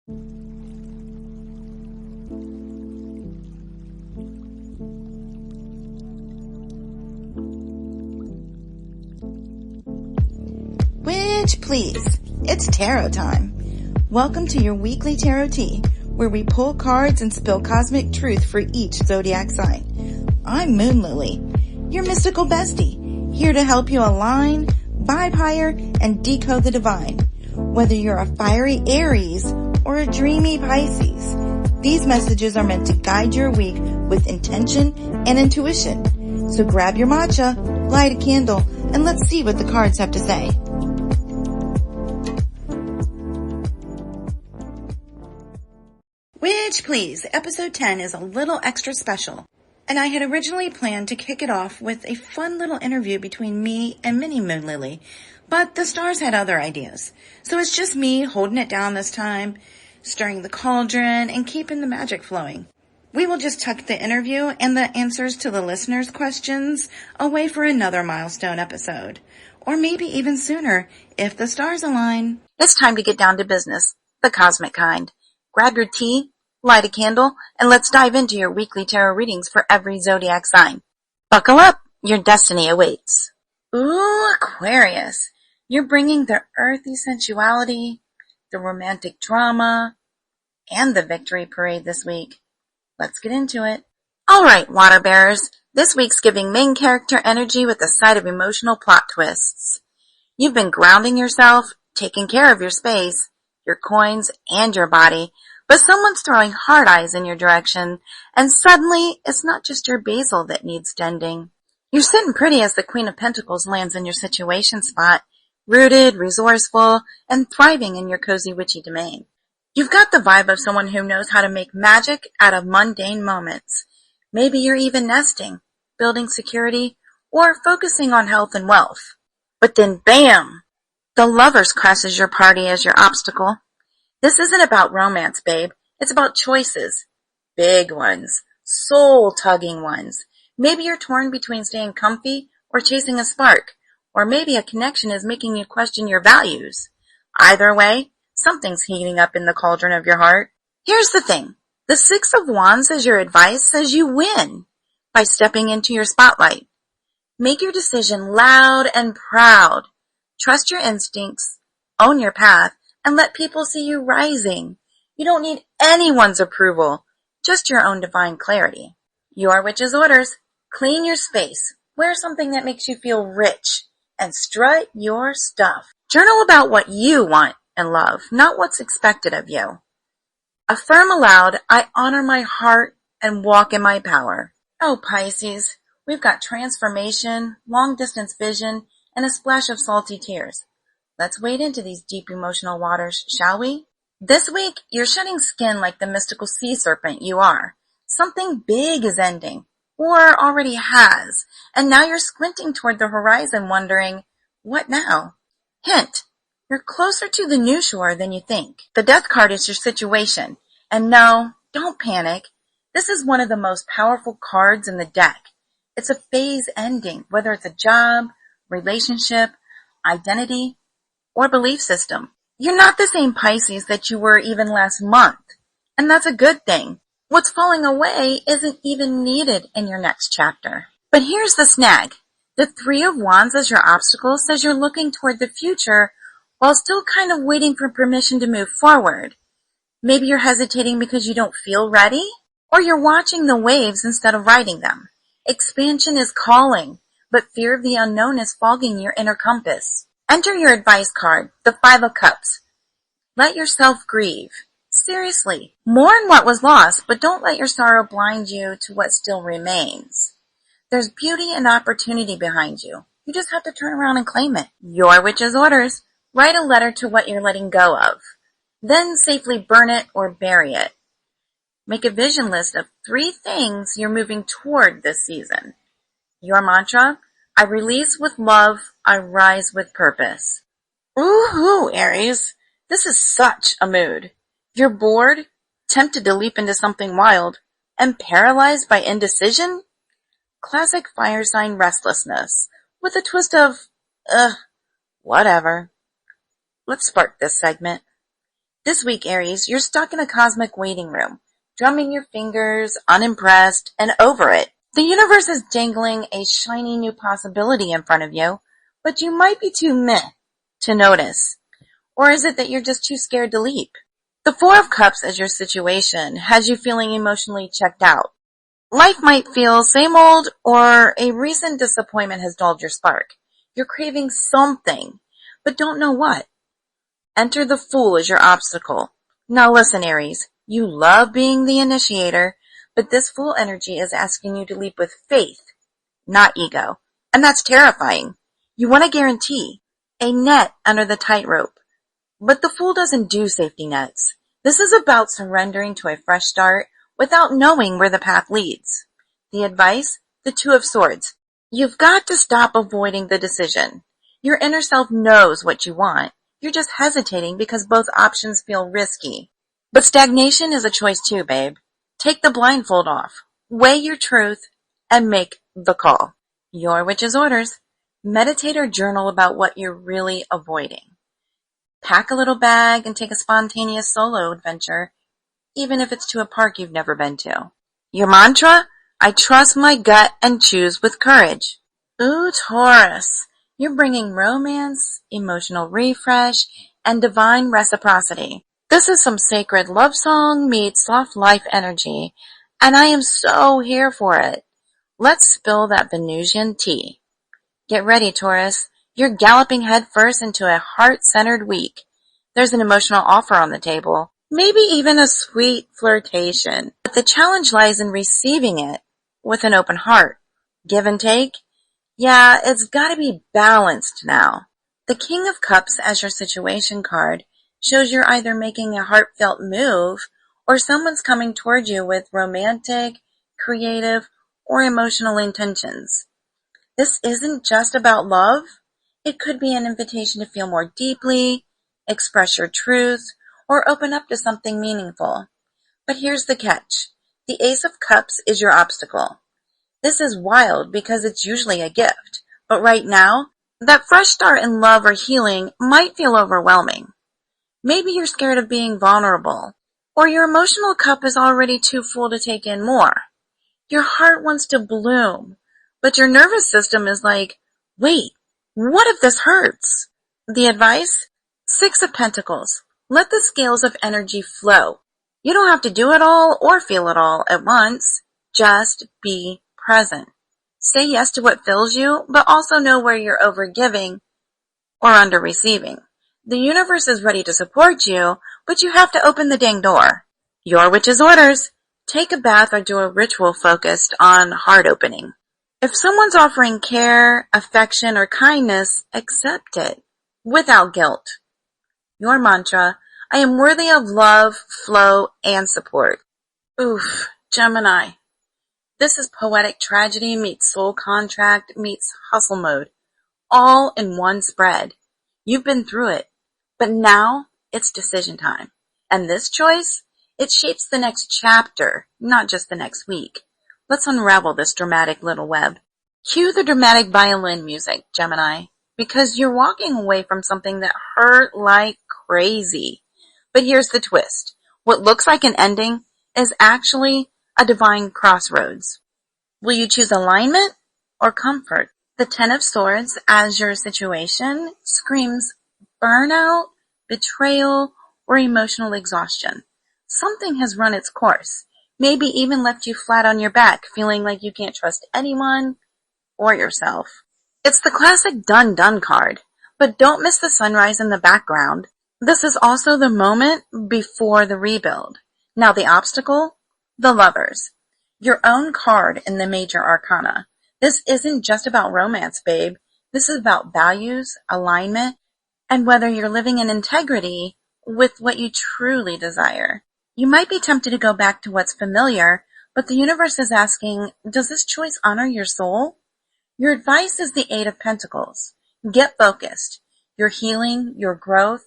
Witch, please. It's tarot time. Welcome to your weekly tarot tea, where we pull cards and spill cosmic truth for each zodiac sign. I'm Moon Lily, your mystical bestie, here to help you align, vibe higher, and decode the divine. Whether you're a fiery Aries or a dreamy Pisces, these messages are meant to guide your week with intention and intuition. So grab your matcha, light a candle, and let's see what the cards have to say. Witch, please. Episode 10 is a little extra special, and I had originally planned to kick it off with a fun little interview between me and Mini Moon Lily, but the stars had other ideas. So it's just me holding it down this time, stirring the cauldron, and keeping the magic flowing. We will just tuck the interview and the answers to the listeners' questions away for another milestone episode, or maybe even sooner if the stars align. It's time to get down to business, the cosmic kind. Grab your tea, light a candle, and let's dive into your weekly tarot readings for every zodiac sign. Buckle up, your destiny awaits. Ooh, Aquarius. You're bringing the earthy sensuality, the romantic drama, and the victory parade this week. Let's get into it. Alright, water bearers. This week's giving main character energy with a side of emotional plot twists. You've been grounding yourself, taking care of your space, your coins, and your body, but someone's throwing hard eyes in your direction, and suddenly it's not just your basil that needs tending. You're sitting pretty as the Queen of Pentacles lands in your situation spot, rooted, resourceful, and thriving in your cozy witchy domain. You've got the vibe of someone who knows how to make magic out of mundane moments. Maybe you're even nesting, building security, or focusing on health and wealth. But then bam! The Lovers crosses your party as your obstacle. This isn't about romance, babe. It's about choices. Big ones. Soul-tugging ones. Maybe you're torn between staying comfy or chasing a spark. Or maybe a connection is making you question your values. Either way, something's heating up in the cauldron of your heart. Here's the thing. The Six of Wands as your advice says you win by stepping into your spotlight. Make your decision loud and proud. Trust your instincts, own your path, and let people see you rising. You don't need anyone's approval, just your own divine clarity. Your witch's orders. Clean your space. Wear something that makes you feel rich, and strut your stuff. Journal about what you want and love, not what's expected of you. Affirm aloud, I honor my heart and walk in my power. Oh, Pisces, we've got transformation, long-distance vision, and a splash of salty tears. Let's wade into these deep emotional waters, shall we? This week, you're shedding skin like the mystical sea serpent you are. Something big is ending, or already has, and now you're squinting toward the horizon wondering, what now? Hint, you're closer to the new shore than you think. The Death card is your situation, and no, don't panic. This is one of the most powerful cards in the deck. It's a phase ending, whether it's a job, relationship, identity, or belief system. You're not the same Pisces that you were even last month, and that's a good thing. What's falling away isn't even needed in your next chapter. But here's the snag. The Three of Wands as your obstacle says you're looking toward the future while still kind of waiting for permission to move forward. Maybe you're hesitating because you don't feel ready, or you're watching the waves instead of riding them. Expansion is calling, but fear of the unknown is fogging your inner compass. Enter your advice card, the Five of Cups. Let yourself grieve. Seriously, mourn what was lost, but don't let your sorrow blind you to what still remains. There's beauty and opportunity behind you. You just have to turn around and claim it. Your witch's orders. Write a letter to what you're letting go of. Then safely burn it or bury it. Make a vision list of 3 things you're moving toward this season. Your mantra, I release with love, I rise with purpose. Ooh, Aries, this is such a mood. You're bored, tempted to leap into something wild, and paralyzed by indecision? Classic fire sign restlessness, with a twist of, whatever. Let's spark this segment. This week, Aries, you're stuck in a cosmic waiting room, drumming your fingers, unimpressed, and over it. The universe is dangling a shiny new possibility in front of you, but you might be too meh to notice. Or is it that you're just too scared to leap? The Four of Cups as your situation has you feeling emotionally checked out. Life might feel same old, or a recent disappointment has dulled your spark. You're craving something, but don't know what. Enter the Fool as your obstacle. Now listen, Aries, you love being the initiator, but this Fool energy is asking you to leap with faith, not ego. And that's terrifying. You want a guarantee, a net under the tightrope. But the Fool doesn't do safety nets. This is about surrendering to a fresh start without knowing where the path leads. The advice? The Two of Swords. You've got to stop avoiding the decision. Your inner self knows what you want. You're just hesitating because both options feel risky. But stagnation is a choice too, babe. Take the blindfold off, weigh your truth, and make the call. Your witch's orders. Meditate or journal about what you're really avoiding. Pack a little bag and take a spontaneous solo adventure, even if it's to a park you've never been to. Your mantra? I trust my gut and choose with courage. Ooh, Taurus. You're bringing romance, emotional refresh, and divine reciprocity. This is some sacred love song meets soft life energy, and I am so here for it. Let's spill that Venusian tea. Get ready, Taurus. You're galloping headfirst into a heart-centered week. There's an emotional offer on the table, maybe even a sweet flirtation. But the challenge lies in receiving it with an open heart. Give and take? Yeah, it's gotta be balanced now. The King of Cups as your situation card shows you're either making a heartfelt move or someone's coming toward you with romantic, creative, or emotional intentions. This isn't just about love. It could be an invitation to feel more deeply, express your truth, or open up to something meaningful. But here's the catch. The Ace of Cups is your obstacle. This is wild because it's usually a gift, but right now, that fresh start in love or healing might feel overwhelming. Maybe you're scared of being vulnerable, or your emotional cup is already too full to take in more. Your heart wants to bloom, but your nervous system is like, wait, what if this hurts? The advice? Six of Pentacles. Let the scales of energy flow. You don't have to do it all or feel it all at once. Just be present. Say yes to what fills you, but also know where you're overgiving or under-receiving. The universe is ready to support you, but you have to open the dang door. Your witch's orders. Take a bath or do a ritual focused on heart opening. If someone's offering care, affection, or kindness, accept it without guilt. Your mantra, I am worthy of love, flow, and support. Oof, Gemini. This is poetic tragedy meets soul contract meets hustle mode, all in one spread. You've been through it, but now it's decision time. And this choice, it shapes the next chapter, not just the next week. Let's unravel this dramatic little web. Cue the dramatic violin music, Gemini, because you're walking away from something that hurt like crazy. But here's the twist. What looks like an ending is actually a divine crossroads. Will you choose alignment or comfort? The Ten of Swords as your situation screams burnout, betrayal, or emotional exhaustion. Something has run its course, maybe even left you flat on your back, feeling like you can't trust anyone or yourself. It's the classic done card, but don't miss the sunrise in the background. This is also the moment before the rebuild. Now the obstacle? The Lovers. Your own card in the major arcana. This isn't just about romance, babe. This is about values, alignment, and whether you're living in integrity with what you truly desire. You might be tempted to go back to what's familiar, but the universe is asking, does this choice honor your soul? Your advice is the Eight of Pentacles. Get focused. Your healing, your growth,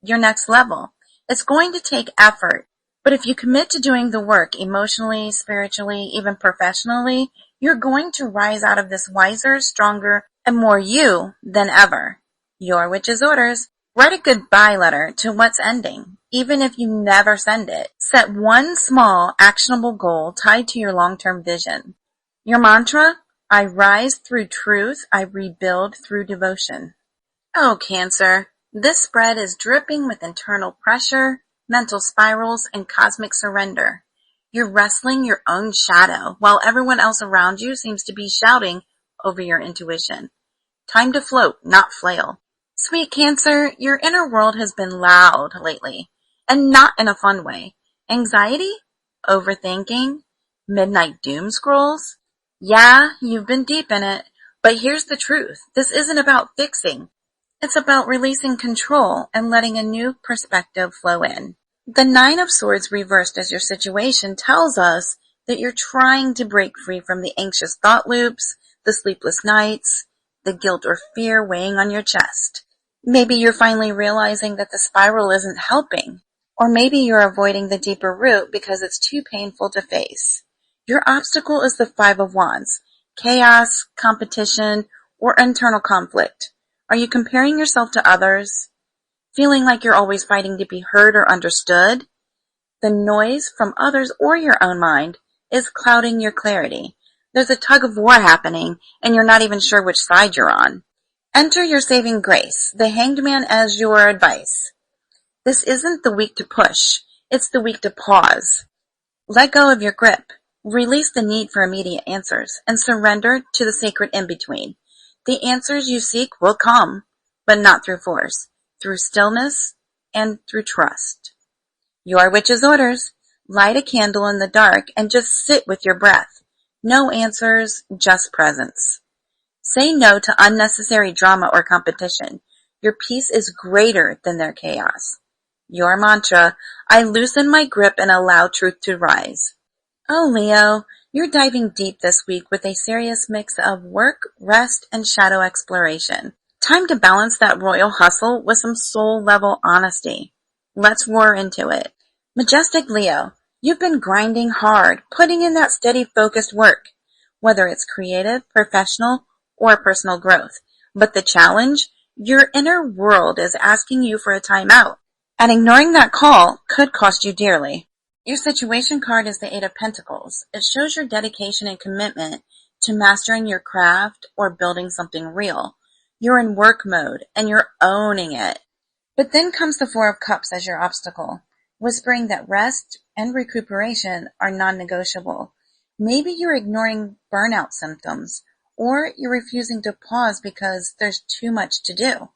your next level. It's going to take effort, but if you commit to doing the work emotionally, spiritually, even professionally, you're going to rise out of this wiser, stronger, and more you than ever. Your witch's orders. Write a goodbye letter to what's ending, even if you never send it. Set one small, actionable goal tied to your long-term vision. Your mantra? I rise through truth, I rebuild through devotion. Oh, Cancer, this spread is dripping with internal pressure, mental spirals, and cosmic surrender. You're wrestling your own shadow, while everyone else around you seems to be shouting over your intuition. Time to float, not flail. Sweet Cancer, your inner world has been loud lately, and not in a fun way. Anxiety? Overthinking? Midnight doom scrolls? Yeah, you've been deep in it, but here's the truth. This isn't about fixing. It's about releasing control and letting a new perspective flow in. The Nine of Swords reversed as your situation tells us that you're trying to break free from the anxious thought loops, the sleepless nights, the guilt or fear weighing on your chest. Maybe you're finally realizing that the spiral isn't helping, or maybe you're avoiding the deeper root because it's too painful to face. Your obstacle is the Five of Wands, chaos, competition, or internal conflict. Are you comparing yourself to others? Feeling like you're always fighting to be heard or understood? The noise from others or your own mind is clouding your clarity. There's a tug of war happening, and you're not even sure which side you're on. Enter your saving grace, the Hanged Man, as your advice. This isn't the week to push, it's the week to pause. Let go of your grip, release the need for immediate answers, and surrender to the sacred in-between. The answers you seek will come, but not through force, through stillness and through trust. Your witch's orders. Light a candle in the dark and just sit with your breath. No answers, just presence. Say no to unnecessary drama or competition. Your peace is greater than their chaos. Your mantra, I loosen my grip and allow truth to rise. Oh, Leo, you're diving deep this week with a serious mix of work, rest, and shadow exploration. Time to balance that royal hustle with some soul-level honesty. Let's roar into it. Majestic Leo, you've been grinding hard, putting in that steady, focused work, whether it's creative, professional, or personal growth. But the challenge? Your inner world is asking you for a timeout, and ignoring that call could cost you dearly. Your situation card is the Eight of Pentacles. It shows your dedication and commitment to mastering your craft or building something real. You're in work mode, and you're owning it. But then comes the Four of Cups as your obstacle, whispering that rest and recuperation are non-negotiable. Maybe you're ignoring burnout symptoms, or you're refusing to pause because there's too much to do.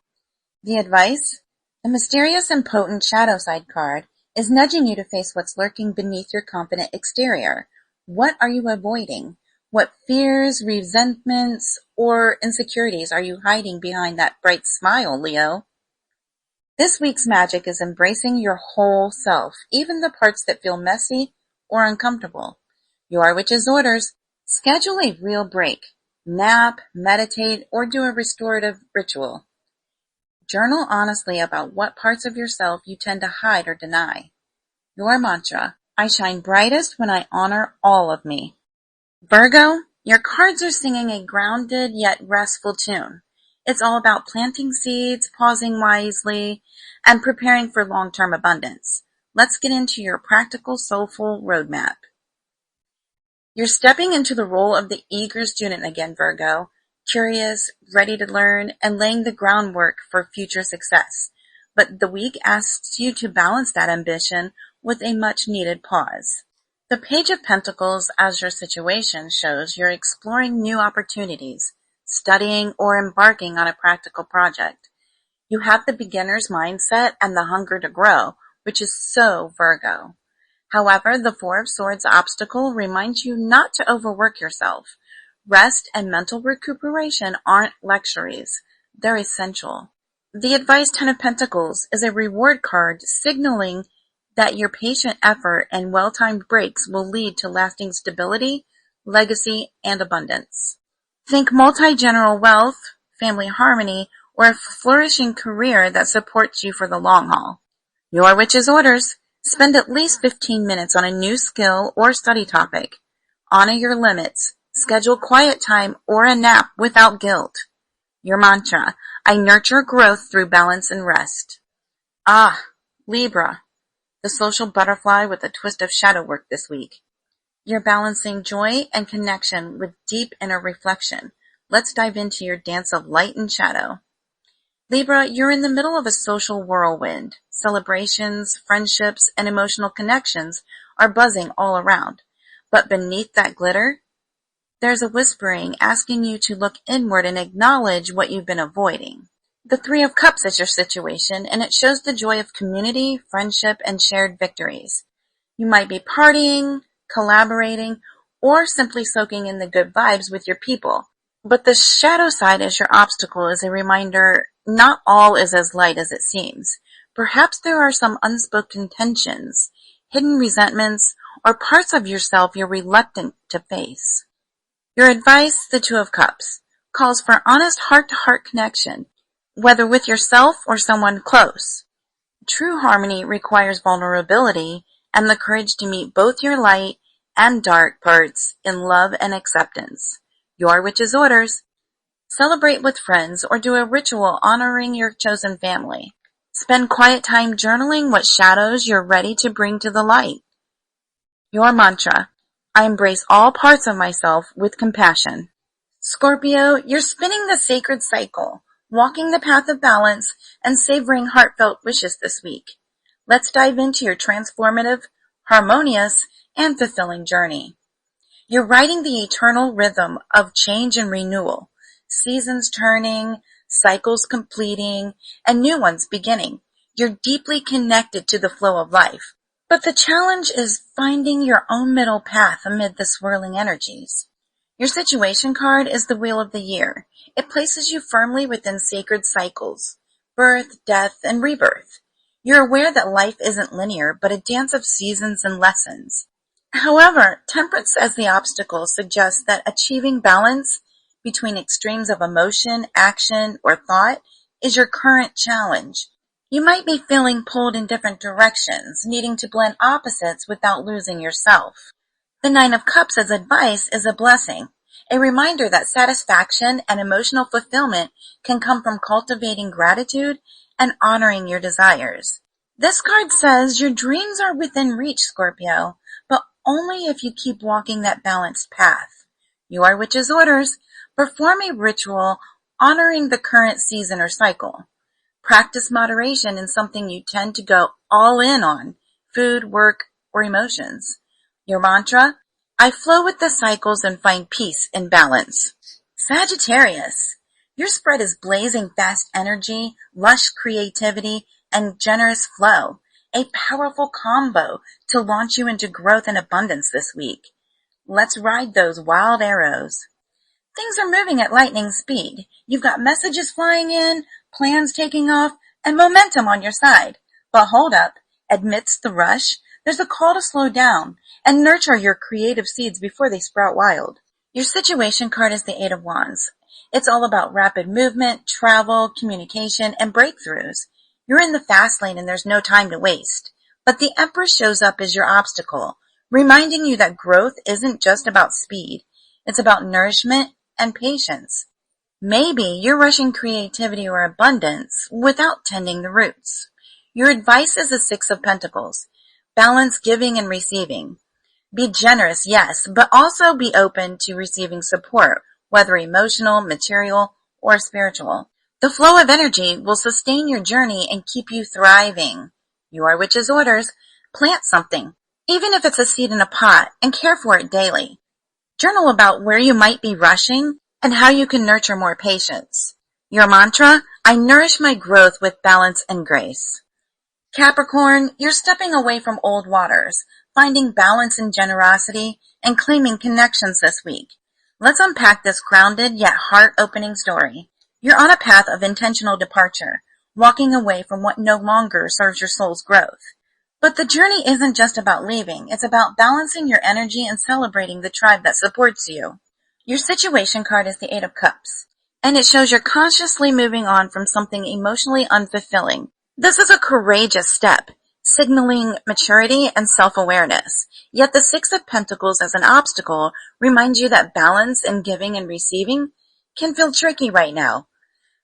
The advice? The mysterious and potent shadow side card is nudging you to face what's lurking beneath your confident exterior. What are you avoiding? What fears, resentments, or insecurities are you hiding behind that bright smile, Leo? This week's magic is embracing your whole self, even the parts that feel messy or uncomfortable. Your witch's orders. Schedule a real break. Nap, meditate, or do a restorative ritual. Journal honestly about what parts of yourself you tend to hide or deny. Your mantra, I shine brightest when I honor all of me. Virgo, your cards are singing a grounded yet restful tune. It's all about planting seeds, pausing wisely, and preparing for long-term abundance. Let's get into your practical, soulful roadmap. You're stepping into the role of the eager student again, Virgo, curious, ready to learn, and laying the groundwork for future success. But the week asks you to balance that ambition with a much-needed pause. The Page of Pentacles as your situation shows you're exploring new opportunities, studying, or embarking on a practical project. You have the beginner's mindset and the hunger to grow, which is so Virgo. However, the Four of Swords obstacle reminds you not to overwork yourself. Rest and mental recuperation aren't luxuries. They're essential. The Advice Ten of Pentacles is a reward card signaling that your patient effort and well-timed breaks will lead to lasting stability, legacy, and abundance. Think multi-general wealth, family harmony, or a flourishing career that supports you for the long haul. Your witch's orders. Spend at least 15 minutes on a new skill or study topic. Honor your limits. Schedule quiet time or a nap without guilt. Your mantra: I nurture growth through balance and rest. Libra, the social butterfly with a twist of shadow work this week. You're balancing joy and connection with deep inner reflection. Let's dive into your dance of light and shadow. Libra, you're in the middle of a social whirlwind. Celebrations, friendships, and emotional connections are buzzing all around. But beneath that glitter, there's a whispering asking you to look inward and acknowledge what you've been avoiding. The Three of Cups is your situation, and it shows the joy of community, friendship, and shared victories. You might be partying, collaborating, or simply soaking in the good vibes with your people. But the shadow side as your obstacle is a reminder not all is as light as it seems. Perhaps there are some unspoken tensions, hidden resentments, or parts of yourself you're reluctant to face. Your advice, the Two of Cups, calls for honest heart-to-heart connection, whether with yourself or someone close. True harmony requires vulnerability and the courage to meet both your light and dark parts in love and acceptance. Your witch's orders: celebrate with friends or do a ritual honoring your chosen family. Spend quiet time journaling what shadows you're ready to bring to the light. Your mantra: I embrace all parts of myself with compassion. Scorpio, you're spinning the sacred cycle, walking the path of balance, and savoring heartfelt wishes this week. Let's dive into your transformative, harmonious, and fulfilling journey. You're riding the eternal rhythm of change and renewal, seasons turning, cycles completing, and new ones beginning. You're deeply connected to the flow of life. But the challenge is finding your own middle path amid the swirling energies. Your situation card is the Wheel of the Year. It places you firmly within sacred cycles: birth, death, and rebirth. You're aware that life isn't linear, but a dance of seasons and lessons. However, Temperance as the obstacle suggests that achieving balance between extremes of emotion, action, or thought is your current challenge. You might be feeling pulled in different directions, needing to blend opposites without losing yourself. The Nine of Cups as advice is a blessing, a reminder that satisfaction and emotional fulfillment can come from cultivating gratitude and honoring your desires. This card says your dreams are within reach, Scorpio, but only if you keep walking that balanced path. Your witch's orders: perform a ritual honoring the current season or cycle. Practice moderation in something you tend to go all in on: food, work, or emotions. Your mantra: I flow with the cycles and find peace in balance. Sagittarius, your spread is blazing fast energy, lush creativity, and generous flow, a powerful combo to launch you into growth and abundance this week. Let's ride those wild arrows. Things are moving at lightning speed. You've got messages flying in, plans taking off, and momentum on your side. But hold up, amidst the rush, there's a call to slow down and nurture your creative seeds before they sprout wild. Your situation card is the Eight of Wands. It's all about rapid movement, travel, communication, and breakthroughs. You're in the fast lane and there's no time to waste. But the Empress shows up as your obstacle, reminding you that growth isn't just about speed. It's about nourishment and patience. Maybe you're rushing creativity or abundance without tending the roots. Your advice is the Six of Pentacles. Balance giving and receiving. Be generous, yes, but also be open to receiving support, whether emotional, material, or spiritual. The flow of energy will sustain your journey and keep you thriving. Your witch's orders: plant something, even if it's a seed in a pot, and care for it daily. Journal about where you might be rushing and how you can nurture more patience. Your mantra: I nourish my growth with balance and grace. Capricorn, you're stepping away from old waters, finding balance and generosity, and claiming connections this week. Let's unpack this grounded yet heart-opening story. You're on a path of intentional departure, walking away from what no longer serves your soul's growth. But the journey isn't just about leaving, it's about balancing your energy and celebrating the tribe that supports you. Your situation card is the Eight of Cups, and it shows you're consciously moving on from something emotionally unfulfilling. This is a courageous step, signaling maturity and self-awareness. Yet the Six of Pentacles as an obstacle reminds you that balance in giving and receiving can feel tricky right now.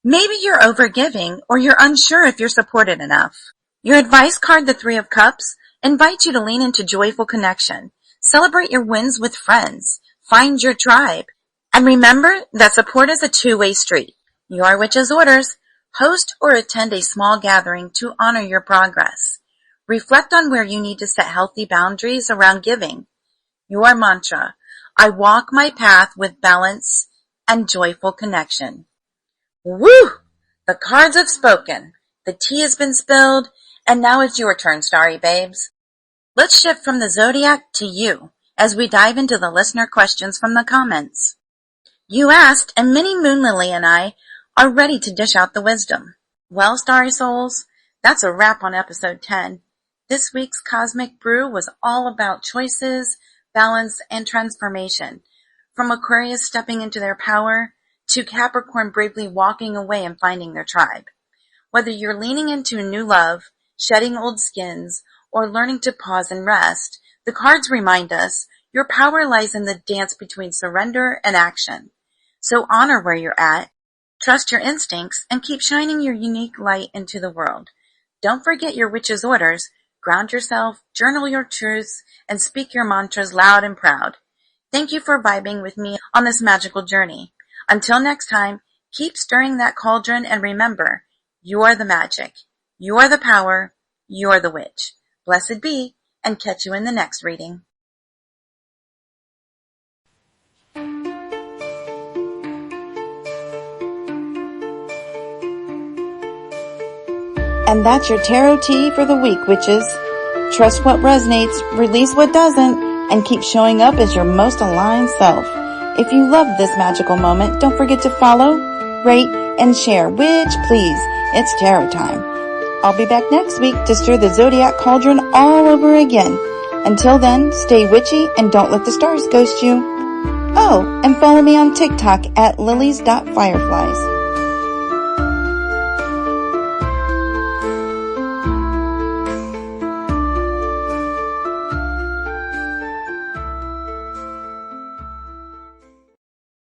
Maybe you're overgiving or you're unsure if you're supported enough. Your advice card, the Three of Cups, invites you to lean into joyful connection. Celebrate your wins with friends. Find your tribe. And remember that support is a two-way street. Your witch's orders. Host or attend a small gathering to honor your progress. Reflect on where you need to set healthy boundaries around giving. Your mantra. I walk my path with balance and joyful connection. Woo! The cards have spoken. The tea has been spilled, and now it's your turn, starry babes. Let's shift from the zodiac to you as we dive into the listener questions from the comments. You asked, and Minnie Moonlily and I are ready to dish out the wisdom. Well, starry souls, that's a wrap on episode 10. This week's Cosmic Brew was all about choices, balance, and transformation. From Aquarius stepping into their power to Capricorn bravely walking away and finding their tribe. Whether you're leaning into new love, shedding old skins, or learning to pause and rest, the cards remind us your power lies in the dance between surrender and action. So honor where you're at, trust your instincts, and keep shining your unique light into the world. Don't forget your witch's orders. Ground yourself, journal your truths, and speak your mantras loud and proud. Thank you for vibing with me on this magical journey. Until next time, keep stirring that cauldron and remember, you are the magic, you are the power, you are the witch. Blessed be, and catch you in the next reading. And that's your tarot tea for the week, witches. Trust what resonates, release what doesn't, and keep showing up as your most aligned self. If you love this magical moment, don't forget to follow, rate, and share, which, please, it's tarot time. I'll be back next week to stir the zodiac cauldron all over again. Until then, stay witchy and don't let the stars ghost you. Oh, and follow me on TikTok at lilies.fireflies.